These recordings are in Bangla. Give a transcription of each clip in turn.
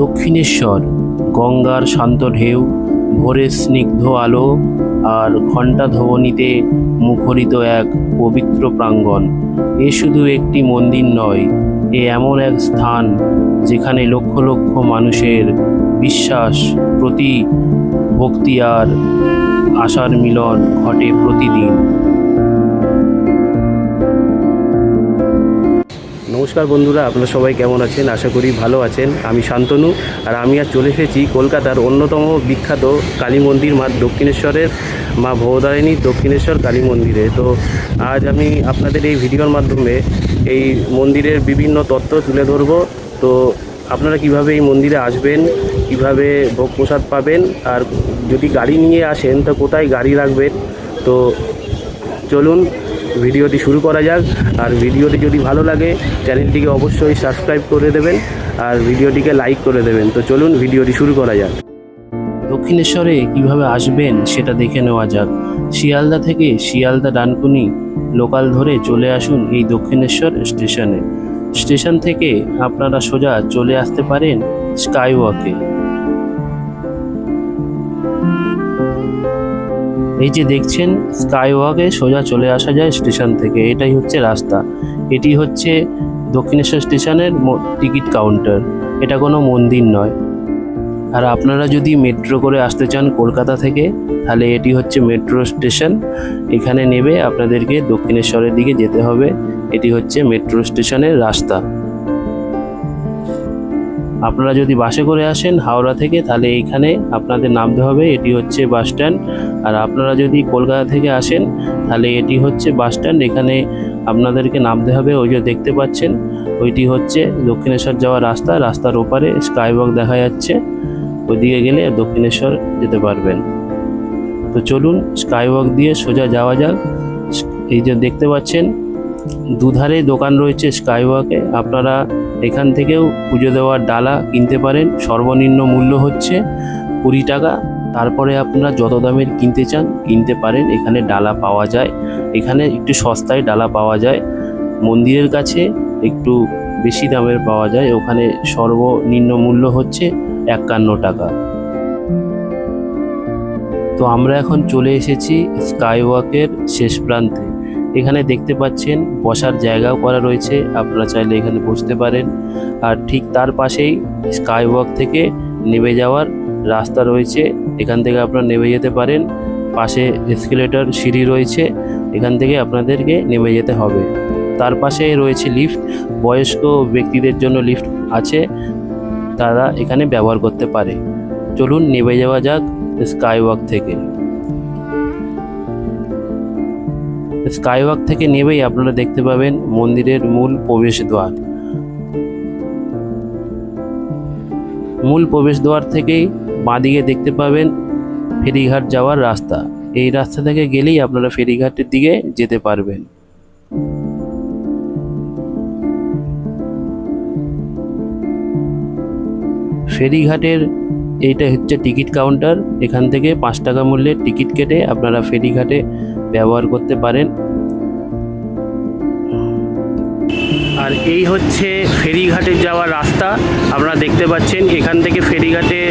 দক্ষিণেশ্বর, গঙ্গার শান্ত ঢেউ, ভোরের স্নিগ্ধ আলো আর ঘণ্টা ধ্বনিতে মুখরিত এক পবিত্র প্রাঙ্গণ। এ শুধু একটি মন্দির নয়, এ এমন এক স্থান যেখানে লক্ষ লক্ষ মানুষের বিশ্বাস, প্রতি ভক্তি আর আশার মিলন ঘটে প্রতিদিন। নমস্কার বন্ধুরা, আপনারা সবাই কেমন আছেন? আশা করি ভালো আছেন। আমি শান্তনু, আর আমি আজ চলে এসেছি কলকাতার অন্যতম বিখ্যাত কালী মন্দির মা দক্ষিণেশ্বরের, মা ভবতারিণী দক্ষিণেশ্বর কালী মন্দিরে। তো আজ আমি আপনাদের এই ভিডিওর মাধ্যমে এই মন্দিরের বিভিন্ন তথ্য তুলে ধরব। তো আপনারা কিভাবে এই মন্দিরে আসবেন, কিভাবে ভোগ প্রসাদ পাবেন, আর যদি গাড়ি নিয়ে আসেন তো কোথায় গাড়ি রাখবেন। তো চলুন ভিডিওটি শুরু করা যাক। আর ভিডিওটি যদি ভালো লাগে চ্যানেলটিকে অবশ্যই সাবস্ক্রাইব করে দেবেন আর ভিডিওটিকে লাইক করে দেবেন। তো চলুন ভিডিওটি শুরু করা যাক। দক্ষিণেশ্বরে কিভাবে আসবেন সেটা দেখে নেওয়া যাক। শিয়ালদা থেকে শিয়ালদা ডানকুনি লোকাল ধরে চলে আসুন এই দক্ষিণেশ্বর স্টেশনে। স্টেশন থেকে আপনারা সোজা চলে আসতে পারেন স্কাই ওয়াকে। এই যে দেখছেন স্কাই ওয়াকে সোজা চলে আসা যায় স্টেশন থেকে। এটাই হচ্ছে রাস্তা। এটি হচ্ছে দক্ষিণেশ্বর স্টেশনের টিকিট কাউন্টার। এটা কোনো মন্দির নয়। আর আপনারা যদি মেট্রো করে আসতে চান কলকাতা থেকে, তাহলে এটি হচ্ছে মেট্রো স্টেশন। এখানে নেবে আপনাদেরকে দক্ষিণেশ্বরের দিকে যেতে হবে। এটি হচ্ছে মেট্রো স্টেশনের রাস্তা। আপনারা যদি বাসে করে আসেন হাওড়া থেকে, তাহলে এইখানে আপনাদের নামতে হবে। এটি হচ্ছে বাস স্ট্যান্ড। আর আপনারা যদি কলকাতা থেকে আসেন তাহলে এটি হচ্ছে বাস স্ট্যান্ড। এখানে আপনাদেরকে নামতে হবে। ওই যে দেখতে পাচ্ছেন ওইটি হচ্ছে দক্ষিণেশ্বর যাওয়ার রাস্তা। রাস্তার ওপারে স্কাই ওয়াক দেখা যাচ্ছে, ওইদিকে গেলে দক্ষিণেশ্বর যেতে পারবেন। তো চলুন স্কাই ওয়াক দিয়ে সোজা যাওয়া যাক। এই যে দেখতে পাচ্ছেন দুধারে দোকান রয়েছে স্কাই ওয়াকে। আপনারা এখান থেকেও পুজো দেওয়ার ডালা কিনতে পারেন। সর্বনিম্ন মূল্য হচ্ছে 20 টাকা। তারপরে আপনারা যত দামের কিনতে চান কিনতে পারেন। এখানে ডালা পাওয়া যায়। এখানে একটু সস্তায় ডালা পাওয়া যায়। মন্দিরের কাছে একটু বেশি দামের পাওয়া যায়। ওখানে সর্বনিম্ন মূল্য হচ্ছে 51 টাকা। তো আমরা এখন চলে এসেছি স্কাই ওয়াকের শেষ প্রান্তে। এখানে দেখতে পাচ্ছেন বসার জায়গাও করা রয়েছে। আপনারা চাইলে এখানে বসতে পারেন। আর ঠিক তার পাশেই স্কাই ওয়াক থেকে নেমে যাওয়ার রাস্তা রয়েছে। এখান থেকে আপনারা নেমে যেতে পারেন। পাশে এসকেলেটর সিঁড়ি রয়েছে, এখান থেকে আপনাদেরকে নেমে যেতে হবে। তার পাশে রয়েছে লিফট। বয়স্ক ব্যক্তিদের জন্য লিফট আছে, তারা এখানে ব্যবহার করতে পারে। চলুন নেমে যাওয়া যাক স্কাই ওয়াক থেকে। স্কাই ওয়াক থেকে নেমেই আপনারা দেখতে পাবেন মন্দিরের মূল প্রবেশদ্বার। মূল প্রবেশদ্বার থেকেই বাঁদিকে দেখতে পাবেন ফেরিঘাট যাওয়ার রাস্তা। এই রাস্তা থেকে গেলেই আপনারা ফেরিঘাটের দিকে যেতে পারবেন। ফেরিঘাটের এইটা হচ্ছে টিকিট কাউন্টার। এখান থেকে 5 টাকা মূল্যের টিকিট কেটে আপনারা ফেরিঘাটে ব্যবহার করতে পারেন। আর এই হচ্ছে ফেরিঘাটে যাওয়ার রাস্তা। আপনারা দেখতে পাচ্ছেন এখান থেকে ফেরিঘাটে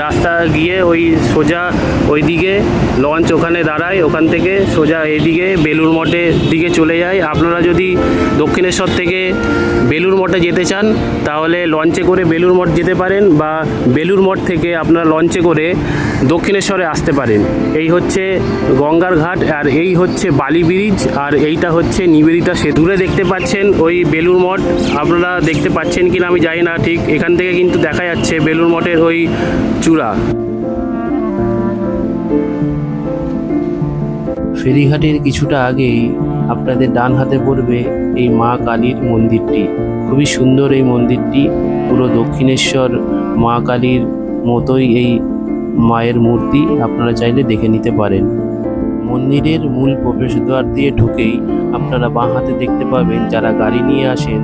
রাস্তা গিয়ে ওই সোজা ওইদিকে লঞ্চ ওখানে দাঁড়ায়। ওখান থেকে সোজা এইদিকে বেলুড় মঠের দিকে চলে যায়। আপনারা যদি দক্ষিণেশ্বর থেকে বেলুড় মঠে যেতে চান তাহলে লঞ্চে করে বেলুড় মঠ যেতে পারেন, বা বেলুড় মঠ থেকে আপনারা লঞ্চে করে দক্ষিণেশ্বরে আসতে পারেন। এই হচ্ছে গঙ্গার ঘাট, আর এই হচ্ছে বালি ব্রিজ, আর এইটা হচ্ছে নিবেদিতা সেতু। দূরে দেখতে পাচ্ছেন ওই বেলুড় মঠ। আপনারা দেখতে পাচ্ছেন কিনা আমি জানি না ঠিক। এখান থেকে কিন্তু দেখা যাচ্ছে বেলুড় মঠের ওই চূড়া। ফেরিঘাটের কিছুটা আগেই আপনাদের ডান হাতে পড়বে এই মা কালীর মন্দিরটি। খুবই সুন্দর এই মন্দিরটি। পুরো দক্ষিণেশ্বর মা কালীর মতোই এই মায়ের মূর্তি। আপনারা চাইলে দেখে নিতে পারেন। মন্দিরের মূল প্রবেশদ্বার দিয়ে ঢুকেই আপনারা বাঁ হাতে দেখতে পাবেন, যারা গাড়ি নিয়ে আসেন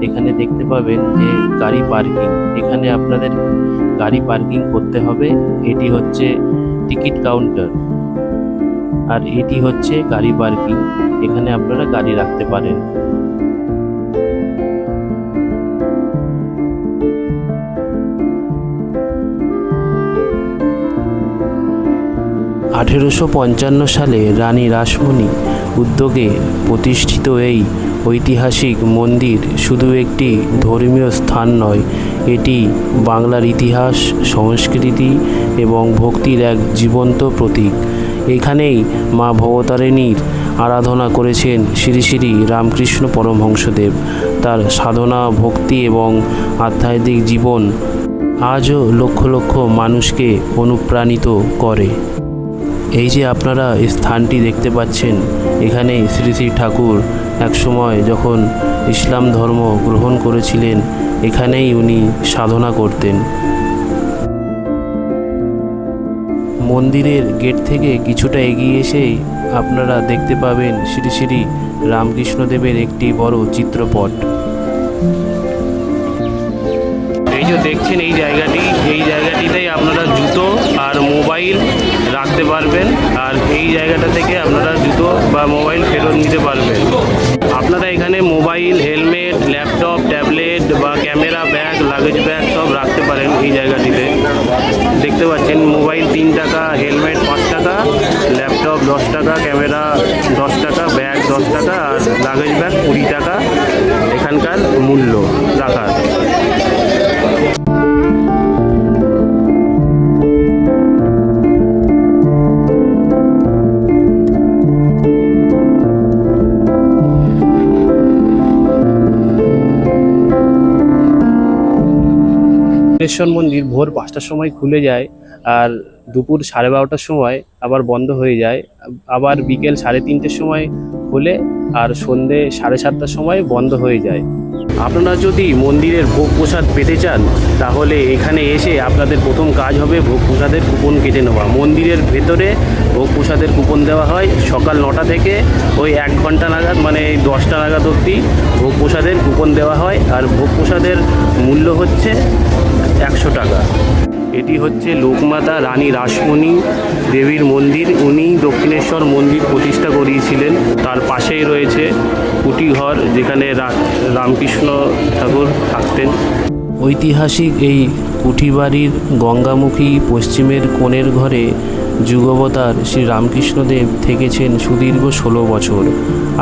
এখানে দেখতে পাবেন যে গাড়ি পার্কিং। এখানে আপনাদের গাড়ি পার্কিং করতে হবে। এটি হচ্ছে টিকিট কাউন্টার আর এটি হচ্ছে গাড়ি পার্কিং। এখানে আপনারা গাড়ি রাখতে পারেন। 1855 সালে রানী রাসমণি উদ্যোগে প্রতিষ্ঠিত এই ঐতিহাসিক মন্দির শুধু একটি ধর্মীয় স্থান নয়, এটি বাংলার ইতিহাস, সংস্কৃতি এবং ভক্তির এক জীবন্ত প্রতীক। এখানেই মা ভবতারিণীর আরাধনা করেছেন শ্রী শ্রী রামকৃষ্ণ পরমহংসদেব। তার সাধনা, ভক্তি এবং আধ্যাত্মিক জীবন আজও লক্ষ লক্ষ মানুষকে অনুপ্রাণিত করে। এই যে আপনারা স্থানটি দেখতে পাচ্ছেন, এখানে শ্রী শ্রী ঠাকুর একসময় যখন ইসলাম ধর্ম গ্রহণ করেছিলেন, এখানেই উনি সাধনা করতেন। মন্দিরের গেট থেকে কিছুটা এগিয়ে এসেই আপনারা দেখতে পাবেন শ্রী শ্রী রামকৃষ্ণদেবের একটি বড় চিত্রপট। এই যে দেখছেন এই জায়গাটিতেই আপনারা জুতো আর মোবাইল রাখতে পারবেন, আর এই জায়গাটা থেকে আপনারা জুতো বা মোবাইল ফেরত নিতে পারবেন। আপনারা এখানে মোবাইল, হেলমেট, ল্যাপটপ, ট্যাবলেট বা ক্যামেরা, ব্যাগ, লাগেজ ব্যাগ সব রাখতে পারেন এই জায়গাটিতে। দেখতে পাচ্ছেন মোবাইল 3 টাকা, হেলমেট 5 টাকা, ল্যাপটপ 10 টাকা, ক্যামেরা 10 টাকা, ব্যাগ 10 টাকা আর লাগেজ ব্যাগ 20 টাকা এখানকার মূল্য রাখার। দক্ষিণেশ্বর মন্দির ভোর 5টার সময় খুলে যায়, আর দুপুর 12:30টার সময় আবার বন্ধ হয়ে যায়, আবার বিকেল 3:30টার সময় খোলে, আর সন্ধে 7:30টার সময় বন্ধ হয়ে যায়। আপনারা যদি মন্দিরের ভোগ প্রসাদ পেতে চান, তাহলে এখানে এসে আপনাদের প্রথম কাজ হবে ভোগ প্রসাদের কুপন কেটে নেওয়া। মন্দিরের ভেতরে ভোগ প্রসাদের কুপন দেওয়া হয় সকাল 9টা থেকে ওই 1 ঘন্টা নাগাদ, মানে 10টা নাগাদ অবধি ভোগ প্রসাদের কুপন দেওয়া হয়। আর ভোগ প্রসাদের মূল্য হচ্ছে 100 টাকা। এটি হচ্ছে লোকমাতা রানী রাসমণি দেবীর মন্দির। উনি দক্ষিণেশ্বর মন্দির প্রতিষ্ঠা করিয়েছিলেন। তার পাশেই রয়েছে কুটিঘর, যেখানে রামকৃষ্ণ ঠাকুর থাকতেন। ঐতিহাসিক এই কুঠিবাড়ির গঙ্গামুখী পশ্চিমের কোণের ঘরে যুগবতার শ্রী রামকৃষ্ণদেব থেকেছেন সুদীর্ঘ 16 বছর।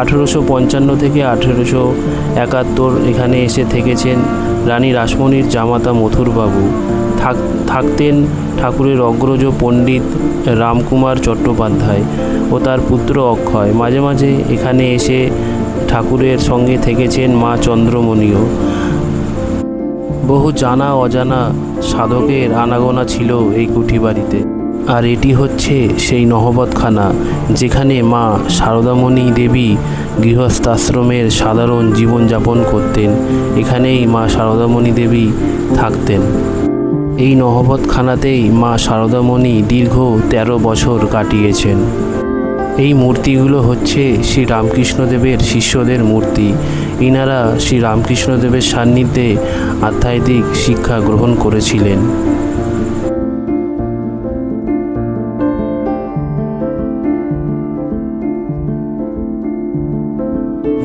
1855 থেকে 1871 এখানে এসে থেকেছেন রানী রাসমণির জামাতা মথুরবাবু। থাকতেন ঠাকুরের অগ্রজ পণ্ডিত রামকুমার চট্টোপাধ্যায় ও তার পুত্র অক্ষয়। মাঝে মাঝে এখানে এসে ঠাকুরের সঙ্গে থেকেছেন মা চন্দ্রমণিও। বহু জানা অজানা সাধকের আনাগোনা ছিল এই কুঠিবাড়িতে। আর এটি হচ্ছে সেই নহবতখানা, যেখানে মা শারদামণি দেবী গৃহস্থাশ্রমের সাধারণ জীবনযাপন করতেন। এখানেই মা শারদামণি দেবী থাকতেন। এই নহবতখানাতেই মা শারদামণি দীর্ঘ 13 বছর কাটিয়েছেন। এই মূর্তিগুলো হচ্ছে শ্রী রামকৃষ্ণদেবের শিষ্যদের মূর্তি। ইনারা শ্রী রামকৃষ্ণদেবের সান্নিধ্যে আধ্যাত্মিক শিক্ষা গ্রহণ করেছিলেন।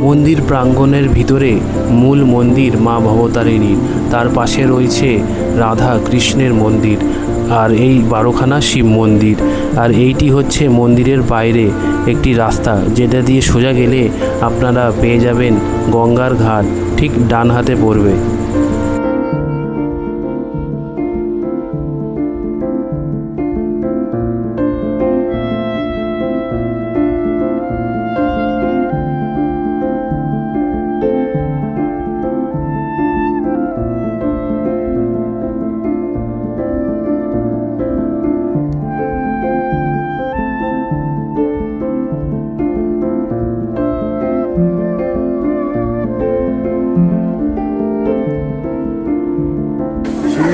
মন্দির প্রাঙ্গণের ভিতরে মূল মন্দির মা ভবতারিণীর, তার পাশে রয়েছে রাধা কৃষ্ণের মন্দির, আর এই 12খানা শিব মন্দির। আর এইটি হচ্ছে মন্দিরের বাইরে একটি রাস্তা, যেটা দিয়ে সোজা গেলে আপনারা পেয়ে যাবেন গঙ্গার ঘাট, ঠিক ডান হাতে পড়বে।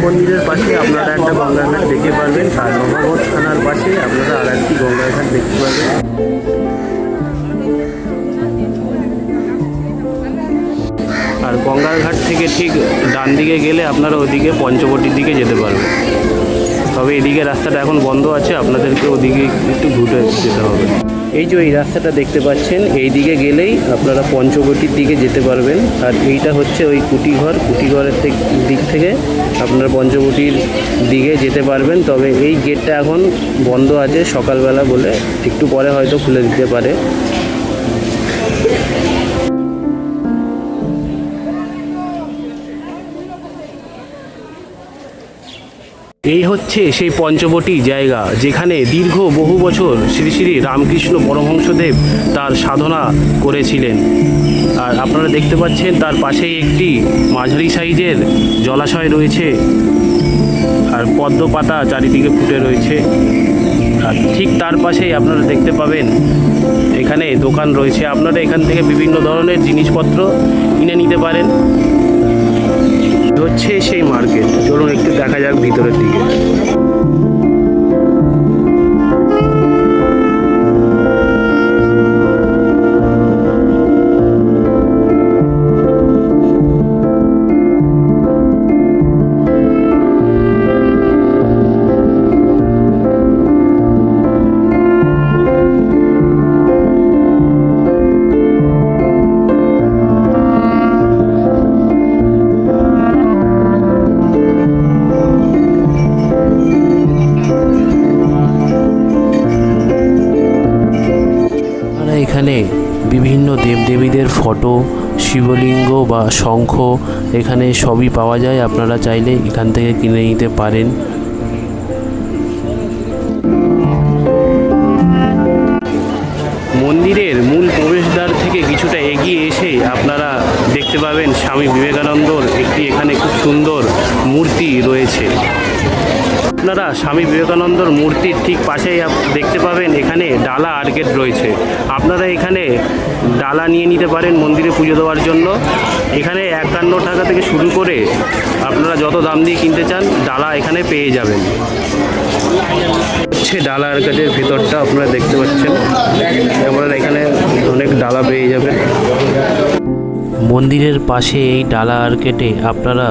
মন্দিরের পাশে আপনারা একটা গঙ্গার ঘাট দেখতে পারবেন, আর নহবত থানার পাশে আপনারা আর একটি গঙ্গার ঘাট দেখতে পারবেন। আর গঙ্গার ঘাট থেকে ঠিক ডান দিকে গেলে আপনারা ওদিকে পঞ্চবটির দিকে যেতে পারবেন। তবে এদিকে রাস্তাটা এখন বন্ধ আছে, আপনাদেরকে ওদিকে একটু ঘুরে যেতে হবে। এই যে এই রাস্তাটা দেখতে পাচ্ছেন, এই দিকে গেলেই আপনারা পঞ্চবটির দিকে যেতে পারবেন। আর এইটা হচ্ছে ওই কুটিঘরের দিক থেকে আপনারা পঞ্চবটির দিকে যেতে পারবেন। তবে এই গেটটা এখন বন্ধ আছে সকালবেলা বলে, একটু পরে হয়তো খুলে দিতে পারে। এই হচ্ছে সেই পঞ্চবটি জায়গা, যেখানে দীর্ঘ বহু বছর শ্রী শ্রী রামকৃষ্ণ পরমহংসদেব তার সাধনা করেছিলেন। আর আপনারা দেখতে পাচ্ছেন তার পাশেই একটি মাঝারি সাইজের জলাশয় রয়েছে, আর পদ্ম পাতা চারিদিকে ফুটে রয়েছে। আর ঠিক তার পাশেই আপনারা দেখতে পাবেন এখানে দোকান রয়েছে, আপনারা এখান থেকে বিভিন্ন ধরনের জিনিসপত্র কিনে নিতে পারেন। হচ্ছে সেই মার্কেট, চলুন একটু দেখা যাক ভিতরের দিকে। এখানে বিভিন্ন দেবদেবীদের ফটো, শিবলিঙ্গ বা শঙ্খ এখানে সবই পাওয়া যায়, আপনারা চাইলে এখান থেকে কিনে নিতে পারেন। মন্দিরের মূল প্রবেশদ্বার থেকে কিছুটা এগিয়ে এসে আপনারা দেখতে পাবেন স্বামী বিবেকানন্দর একটি এখানে খুব সুন্দর মূর্তি রয়েছে। আপনারা স্বামী বিবেকানন্দর মূর্তির ঠিক পাশেই দেখতে পাবেন এখানে ডালা আর্কেড রয়েছে। আপনারা এখানে ডালা নিয়ে নিতে পারেন মন্দিরে পুজো দেওয়ার জন্য। এখানে 51 টাকা থেকে শুরু করে আপনারা যত দাম দিয়ে কিনতে চান ডালা এখানে পেয়ে যাবেন। হচ্ছে ডালা আর্কেডের ভেতরটা আপনারা দেখতে পাচ্ছেন, আপনারা এখানে অনেক ডালা পেয়ে যাবেন। মন্দিরের পাশে এই ডালা আর্কেডে আপনারা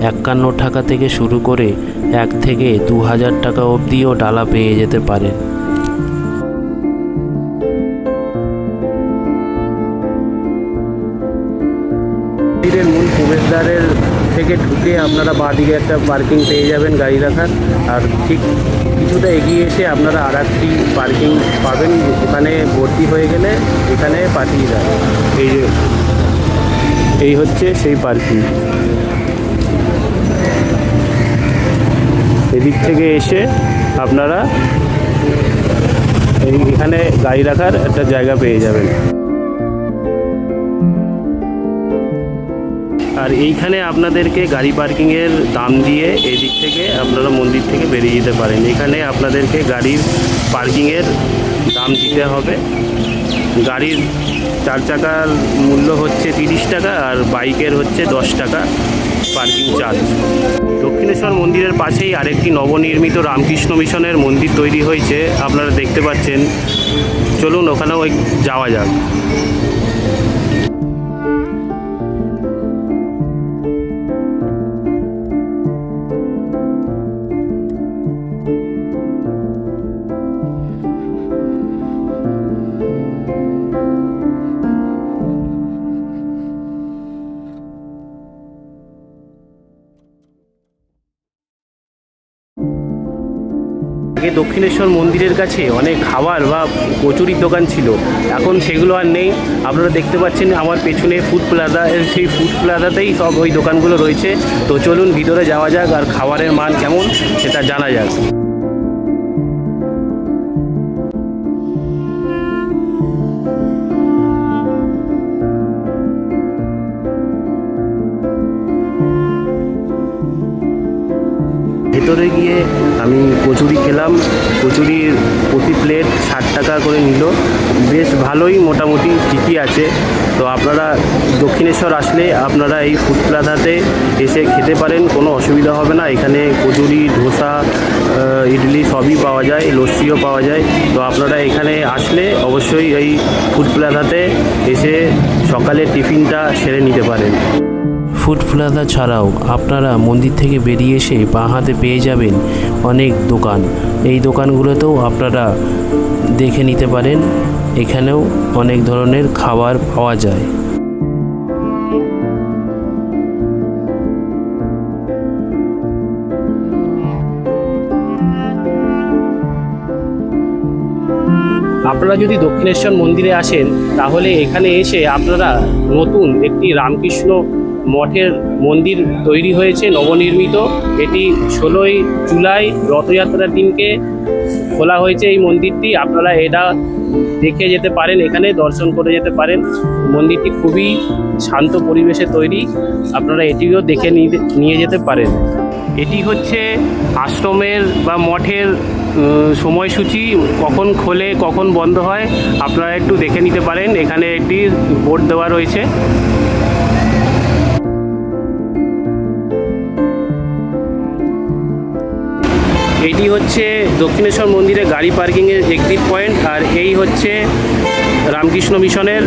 51 টাকা থেকে শুরু করে 1 থেকে 2000 টাকা অবধিও ডালা পেয়ে যেতে পারেন। মন্দিরের মূল প্রবেশদ্বারের থেকে ঢুকে আপনারা বাঁদিকে একটা পার্কিং পেয়ে যাবেন গাড়ি রাখার। আর ঠিক কিছুটা এগিয়ে এসে আপনারা আর একটি পার্কিং পাবেন, ওখানে ভর্তি হয়ে গেলে এখানে পাঠিয়ে দেয়। এই হচ্ছে সেই পার্কিং। এদিক থেকে এসে আপনারা এখানে গাড়ি রাখার একটা জায়গা পেয়ে যাবেন। আর এইখানে আপনাদেরকে গাড়ি পার্কিংয়ের দাম দিয়ে এই দিক থেকে আপনারা মন্দির থেকে বেরিয়ে যেতে পারেন। এখানে আপনাদেরকে গাড়ির পার্কিংয়ের দাম দিতে হবে। গাড়ির 4 চাকার মূল্য হচ্ছে 30 টাকা, আর বাইকের হচ্ছে 10 টাকা পার্কিং চার্জ। দক্ষিণেশ্বর মন্দিরের পাশেই আরেকটি নবনির্মিত রামকৃষ্ণ মিশনের মন্দির তৈরি হয়েছে, আপনারা দেখতে পাচ্ছেন। চলুন ওখানেও যাওয়া যাক। আগে দক্ষিণেশ্বর মন্দিরের কাছে অনেক খাবার বা কচুরির দোকান ছিল, এখন সেগুলো আর নেই। আপনারা দেখতে পাচ্ছেন আমার পেছনে ফুড প্লাজা, সেই ফুড প্লাজাতেই সব ওই দোকানগুলো রয়েছে। তো চলুন ভিতরে যাওয়া যাক আর খাবারের মান কেমন সেটা জানা যাক। ভেতরে গিয়ে আমি কচুরি খেলাম। কচুরির প্রতি প্লেট 60 টাকা করে নিল, বেশ ভালোই, মোটামুটি ঠিকই আছে। তো আপনারা দক্ষিণেশ্বর আসলে আপনারা এই ফুড প্লাজাতে এসে খেতে পারেন, কোনো অসুবিধা হবে না। এখানে কচুরি, ধোসা, ইডলি সবই পাওয়া যায়, লস্যিও পাওয়া যায়। তো আপনারা এখানে আসলে অবশ্যই এই ফুড প্লাজাতে এসে সকালের টিফিনটা সেরে নিতে পারেন। ফুড প্লাজা ছাড়াও আপনারা মন্দির থেকে বেরিয়ে এসে বাঁ হাতে পেয়ে যাবেন অনেক দোকান। এই দোকানগুলোতেও আপনারা দেখে নিতে পারেন, এখানেও অনেক ধরনের খাবার পাওয়া যায়। আপনারা যদি দক্ষিণেশ্বর মন্দিরে আসেন তাহলে এখানে এসে আপনারা নতুন একটি রামকৃষ্ণ মঠের মন্দির তৈরি হয়েছে নবনির্মিত। এটি 16ই জুলাই রথযাত্রার দিনকে খোলা হয়েছে এই মন্দিরটি। আপনারা এটা দেখে যেতে পারেন, এখানে দর্শন করে যেতে পারেন। মন্দিরটি খুবই শান্ত পরিবেশে তৈরি, আপনারা এটিও দেখে নিয়ে যেতে পারেন। এটি হচ্ছে আশ্রমের বা মঠের সময়সূচি, কখন খোলে কখন বন্ধ হয় আপনারা একটু দেখে নিতে পারেন। এখানে একটি বোর্ড দেওয়া রয়েছে। এটি হচ্ছে দক্ষিণেশ্বর মন্দিরে গাড়ি পার্কিংয়ের এক্সিট পয়েন্ট, আর এই হচ্ছে রামকৃষ্ণ মিশনের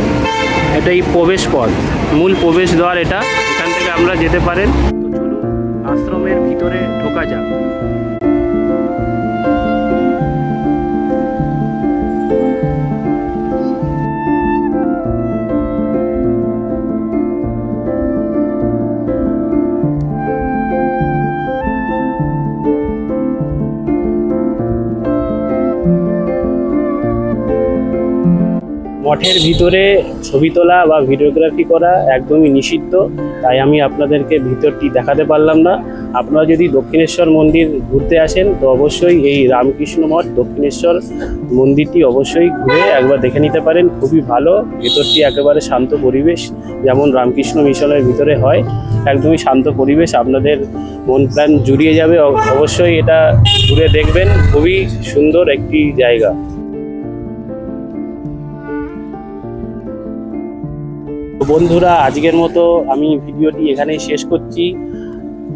এটাই প্রবেশ পথ, মূল প্রবেশ দ্বার এটা। এখান থেকে আমরা যেতে পারেন। তো চলুন আশ্রমের ভিতরে ঢোকা যাক। মঠের ভিতরে ছবি তোলা বা ভিডিওগ্রাফি করা একদমই নিষিদ্ধ, তাই আমি আপনাদেরকে ভিতরটি দেখাতে পারলাম না। আপনারা যদি দক্ষিণেশ্বর মন্দির ঘুরতে আসেন তো অবশ্যই এই রামকৃষ্ণ মঠ দক্ষিণেশ্বর মন্দিরটি অবশ্যই ঘুরে একবার দেখে নিতে পারেন। খুবই ভালো, ভেতরটি একেবারে শান্ত পরিবেশ, যেমন রামকৃষ্ণ মিশনের ভিতরে হয়। একদমই শান্ত পরিবেশ, আপনাদের মন প্রাণ জুড়িয়ে যাবে। অবশ্যই এটা ঘুরে দেখবেন, খুবই সুন্দর একটি জায়গা। বন্ধুরা, আজকের মতো আমি ভিডিওটি এখানেই শেষ করছি।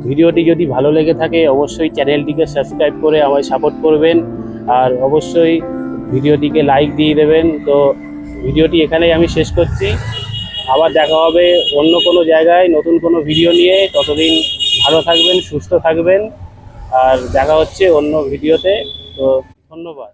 ভিডিওটি যদি ভালো লেগে থাকে অবশ্যই চ্যানেলটিকে সাবস্ক্রাইব করে আমায় সাপোর্ট করবেন, আর অবশ্যই ভিডিওটিকে লাইক দিয়ে দেবেন। তো ভিডিওটি এখানেই আমি শেষ করছি, আবার দেখা হবে অন্য কোনো জায়গায় নতুন কোনো ভিডিও নিয়ে। ততদিন ভালো থাকবেন, সুস্থ থাকবেন, আর দেখা হচ্ছে অন্য ভিডিওতে। তো ধন্যবাদ।